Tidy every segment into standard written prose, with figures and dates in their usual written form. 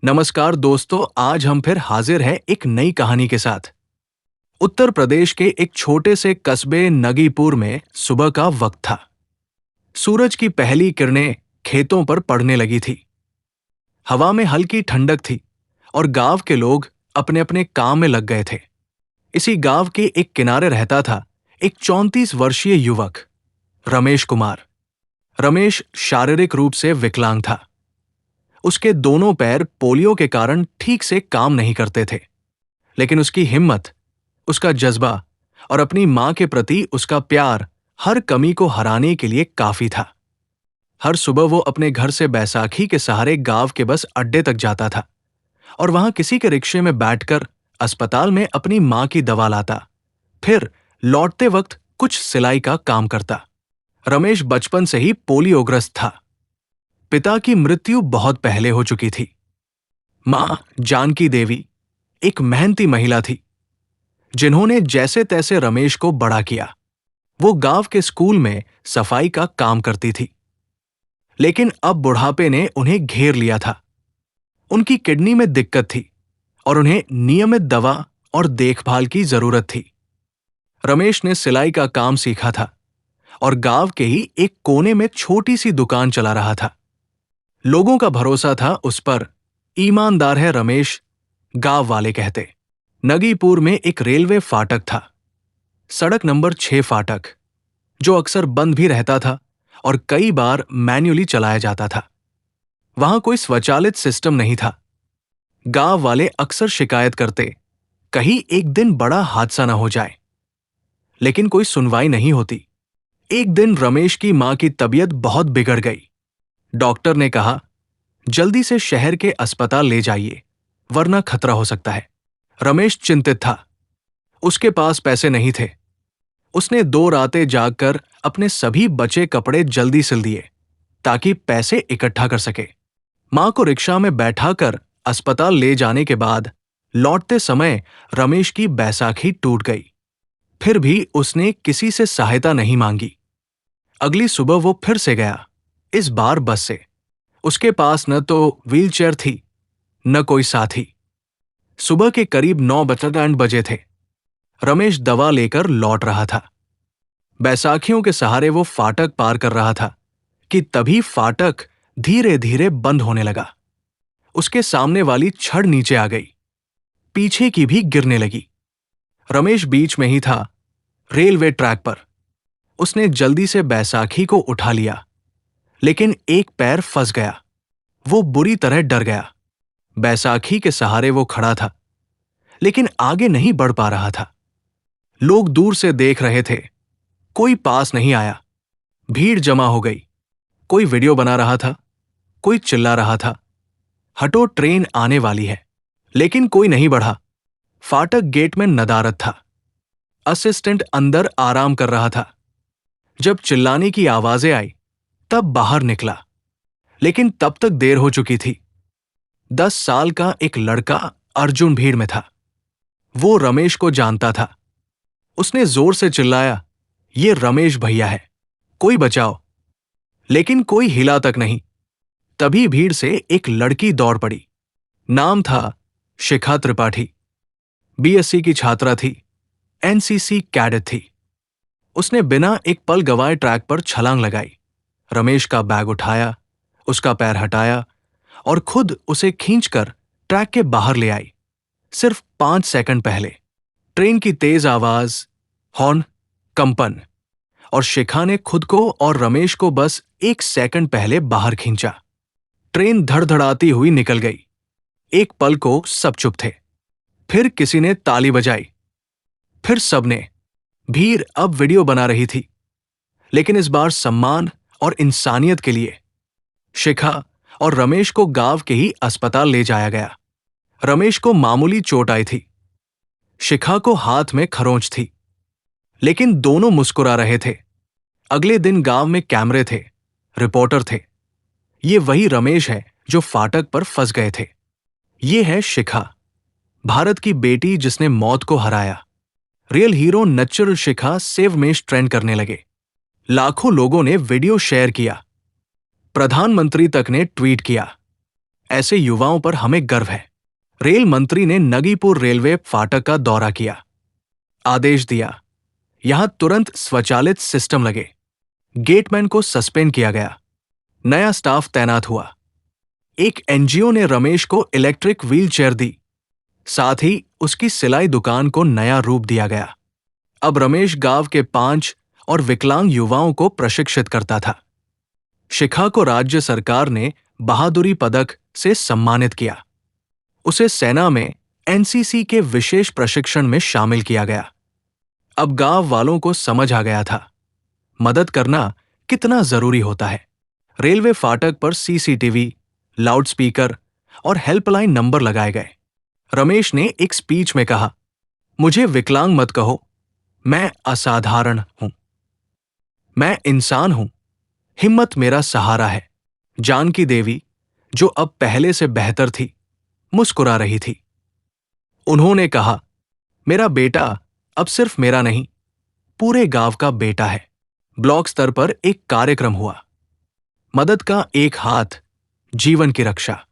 नमस्कार दोस्तों, आज हम फिर हाजिर हैं एक नई कहानी के साथ। उत्तर प्रदेश के एक छोटे से कस्बे नगीपुर में सुबह का वक्त था। सूरज की पहली किरणें खेतों पर पड़ने लगी थी। हवा में हल्की ठंडक थी और गांव के लोग अपने अपने काम में लग गए थे। इसी गांव के एक किनारे रहता था एक 34 वर्षीय युवक, रमेश कुमार। रमेश शारीरिक रूप से विकलांग था। उसके दोनों पैर पोलियो के कारण ठीक से काम नहीं करते थे, लेकिन उसकी हिम्मत, उसका जज्बा और अपनी मां के प्रति उसका प्यार हर कमी को हराने के लिए काफी था। हर सुबह वो अपने घर से बैसाखी के सहारे गांव के बस अड्डे तक जाता था और वहां किसी के रिक्शे में बैठकर अस्पताल में अपनी मां की दवा लाता, फिर लौटते वक्त कुछ सिलाई का काम करता। रमेश बचपन से ही पोलियोग्रस्त था। पिता की मृत्यु बहुत पहले हो चुकी थी। मां जानकी देवी एक मेहनती महिला थी, जिन्होंने जैसे तैसे रमेश को बड़ा किया। वो गांव के स्कूल में सफाई का काम करती थी, लेकिन अब बुढ़ापे ने उन्हें घेर लिया था। उनकी किडनी में दिक्कत थी और उन्हें नियमित दवा और देखभाल की जरूरत थी। रमेश ने सिलाई का काम सीखा था और गांव के ही एक कोने में छोटी सी दुकान चला रहा था। लोगों का भरोसा था उस पर। ईमानदार है रमेश, गांव वाले कहते। नगीपुर में एक रेलवे फाटक था, सड़क नंबर 6 फाटक, जो अक्सर बंद भी रहता था और कई बार मैन्युअली चलाया जाता था। वहां कोई स्वचालित सिस्टम नहीं था। गांव वाले अक्सर शिकायत करते, कहीं एक दिन बड़ा हादसा न हो जाए, लेकिन कोई सुनवाई नहीं होती। एक दिन रमेश की मां की तबीयत बहुत बिगड़ गई। डॉक्टर ने कहा, जल्दी से शहर के अस्पताल ले जाइए, वरना खतरा हो सकता है। रमेश चिंतित था। उसके पास पैसे नहीं थे। उसने 2 रातें जागकर अपने सभी बचे कपड़े जल्दी सिल दिए ताकि पैसे इकट्ठा कर सके। मां को रिक्शा में बैठाकर अस्पताल ले जाने के बाद लौटते समय रमेश की बैसाखी टूट गई। फिर भी उसने किसी से सहायता नहीं मांगी। अगली सुबह वो फिर से गया, इस बार बस से। उसके पास न तो व्हीलचेयर थी, न कोई साथी। सुबह के करीब 9 बजे थे। रमेश दवा लेकर लौट रहा था। बैसाखियों के सहारे वो फाटक पार कर रहा था कि तभी फाटक धीरे धीरे बंद होने लगा। उसके सामने वाली छड़ नीचे आ गई, पीछे की भी गिरने लगी। रमेश बीच में ही था, रेलवे ट्रैक पर। उसने जल्दी से बैसाखी को उठा लिया, लेकिन एक पैर फंस गया। वो बुरी तरह डर गया। बैसाखी के सहारे वो खड़ा था, लेकिन आगे नहीं बढ़ पा रहा था। लोग दूर से देख रहे थे, कोई पास नहीं आया। भीड़ जमा हो गई। कोई वीडियो बना रहा था, कोई चिल्ला रहा था, हटो ट्रेन आने वाली है। लेकिन कोई नहीं बढ़ा। फाटक गेट में नदारद था। असिस्टेंट अंदर आराम कर रहा था। जब चिल्लाने की आवाजें आई तब बाहर निकला, लेकिन तब तक देर हो चुकी थी। 10 साल का एक लड़का अर्जुन भीड़ में था। वो रमेश को जानता था। उसने जोर से चिल्लाया, ये रमेश भैया है, कोई बचाओ। लेकिन कोई हिला तक नहीं। तभी भीड़ से एक लड़की दौड़ पड़ी। नाम था शिखा त्रिपाठी। बीएससी की छात्रा थी, एनसीसी कैडेट थी। उसने बिना एक पल गवाए ट्रैक पर छलांग लगाई। रमेश का बैग उठाया, उसका पैर हटाया और खुद उसे खींचकर ट्रैक के बाहर ले आई। सिर्फ 5 सेकंड पहले ट्रेन की तेज आवाज, हॉर्न, कंपन, और शिखा ने खुद को और रमेश को बस 1 सेकंड पहले बाहर खींचा। ट्रेन धड़धड़ाती हुई निकल गई। एक पल को सब चुप थे। फिर किसी ने ताली बजाई, फिर सबने। भीड़ अब वीडियो बना रही थी, लेकिन इस बार सम्मान और इंसानियत के लिए। शिखा और रमेश को गांव के ही अस्पताल ले जाया गया। रमेश को मामूली चोट आई थी, शिखा को हाथ में खरोंच थी, लेकिन दोनों मुस्कुरा रहे थे। अगले दिन गांव में कैमरे थे, रिपोर्टर थे। ये वही रमेश है जो फाटक पर फंस गए थे। ये है शिखा, भारत की बेटी जिसने मौत को हराया। रियल हीरो नेचुरल शिखा सेव में ट्रेंड करने लगे। लाखों लोगों ने वीडियो शेयर किया। प्रधानमंत्री तक ने ट्वीट किया। ऐसे युवाओं पर हमें गर्व है। रेल मंत्री ने नगीपुर रेलवे फाटक का दौरा किया। आदेश दिया, यहां तुरंत स्वचालित सिस्टम लगे। गेटमैन को सस्पेंड किया गया। नया स्टाफ तैनात हुआ। एक एनजीओ ने रमेश को इलेक्ट्रिक व्हीलचेयर दी। साथ ही उसकी सिलाई दुकान को नया रूप दिया गया। अब रमेश गांव के 5 और विकलांग युवाओं को प्रशिक्षित करता था। शिखा को राज्य सरकार ने बहादुरी पदक से सम्मानित किया। उसे सेना में एनसीसी के विशेष प्रशिक्षण में शामिल किया गया। अब गांव वालों को समझ आ गया था, मदद करना कितना जरूरी होता है। रेलवे फाटक पर सीसीटीवी, लाउडस्पीकर और हेल्पलाइन नंबर लगाए गए। रमेश ने एक स्पीच में कहा, मुझे विकलांग मत कहो, मैं असाधारण हूं। मैं इंसान हूं, हिम्मत मेरा सहारा है। जानकी देवी, जो अब पहले से बेहतर थी, मुस्कुरा रही थी। उन्होंने कहा, मेरा बेटा अब सिर्फ मेरा नहीं, पूरे गांव का बेटा है। ब्लॉक स्तर पर एक कार्यक्रम हुआ। मदद का एक हाथ, जीवन की रक्षा।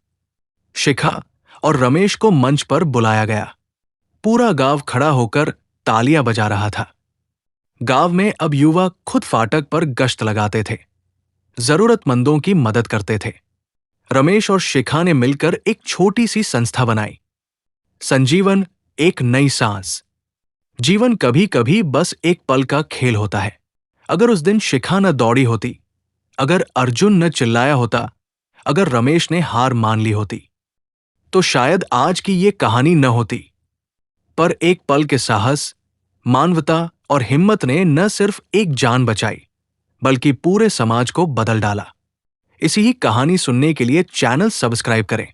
शिखा और रमेश को मंच पर बुलाया गया। पूरा गांव खड़ा होकर तालियां बजा रहा था। गांव में अब युवा खुद फाटक पर गश्त लगाते थे, जरूरतमंदों की मदद करते थे। रमेश और शिखा ने मिलकर एक छोटी सी संस्था बनाई, संजीवन एक नई सांस। जीवन कभी कभी बस एक पल का खेल होता है। अगर उस दिन शिखा न दौड़ी होती, अगर अर्जुन न चिल्लाया होता, अगर रमेश ने हार मान ली होती, तो शायद आज की ये कहानी न होती। पर एक पल के साहस, मानवता और हिम्मत ने न सिर्फ एक जान बचाई, बल्कि पूरे समाज को बदल डाला। इसी ही कहानी सुनने के लिए चैनल सब्सक्राइब करें।